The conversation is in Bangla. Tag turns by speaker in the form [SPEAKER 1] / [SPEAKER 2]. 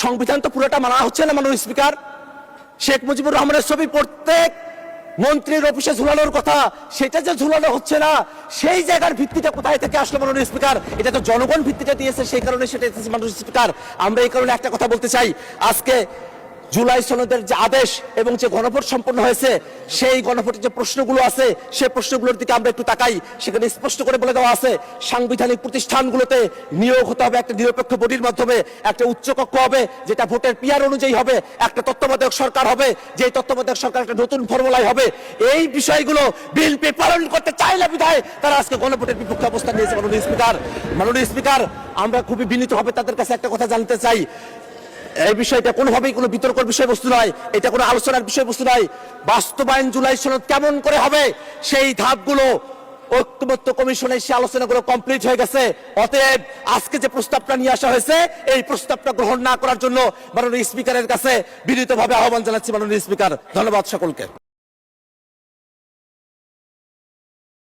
[SPEAKER 1] সংবিধান তো পুরোটা মানা হচ্ছে না মাননীয় স্পিকার। শেখ মুজিবুর রহমানের ছবি প্রত্যেক মন্ত্রীর অফিসে ঝুলানোর কথা, সেটা যে ঝুলানো হচ্ছে না, সেই জায়গার ভিত্তিটা কোথায় থেকে আসলো মাননীয় স্পিকার? এটা তো জনগণ ভিত্তিটা দিয়েছে, সেই কারণে সেটা এসেছে মাননীয় স্পিকার। আমরা এই কারণে একটা কথা বলতে চাই, আজকে জুলাই সনদের যে আদেশ এবং যে গণভোট সম্পন্ন হয়েছে, সেই গণভোটের যে প্রশ্নগুলো আছে, সেই প্রশ্নগুলোর দিকে আমরা একটু তাকাই। সেখানে স্পষ্ট করে বলে দেওয়া আছে, সাংবিধানিক প্রতিষ্ঠানগুলোতে নিয়োগ হতে হবে একটা নিরপেক্ষ বডির মাধ্যমে, একটা উচ্চকক্ষ হবে যেটা ভোটের পিয়ার অনুযায়ী হবে, একটা তত্ত্বাবধায়ক সরকার হবে, যে তত্ত্বাবধায়ক সরকার একটা নতুন ফর্মুলায় হবে। এই বিষয়গুলো বিএনপি পালন করতে চায় না বিধায় তারা আজকে গণভোটের বিপক্ষে অবস্থান নিয়েছে মাননীয় স্পিকার। মাননীয় স্পিকার, আমরা খুবই বিনীতভাবে তাদের কাছে একটা কথা জানতে চাই, এই বিষয়টা কোনোভাবেই কোনো বিতর্কের বিষয়বস্তু নয়, এটা কোনো আলোচনার বিষয়বস্তু নয়। বাস্তবায়ন জুলাই সনদ কেমন করে হবে, সেই ধাপগুলো ঐক্যমত্য কমিশনে সে আলোচনাগুলো কমপ্লিট হয়ে গেছে। অতএব আজকে যে প্রস্তাবটা নিয়ে আসা হয়েছে, এই প্রস্তাবটা গ্রহণ না করার জন্য মাননীয় স্পিকারের কাছে বিনীতভাবে আহ্বান জানাচ্ছি মাননীয় স্পিকার। ধন্যবাদ সকলকে।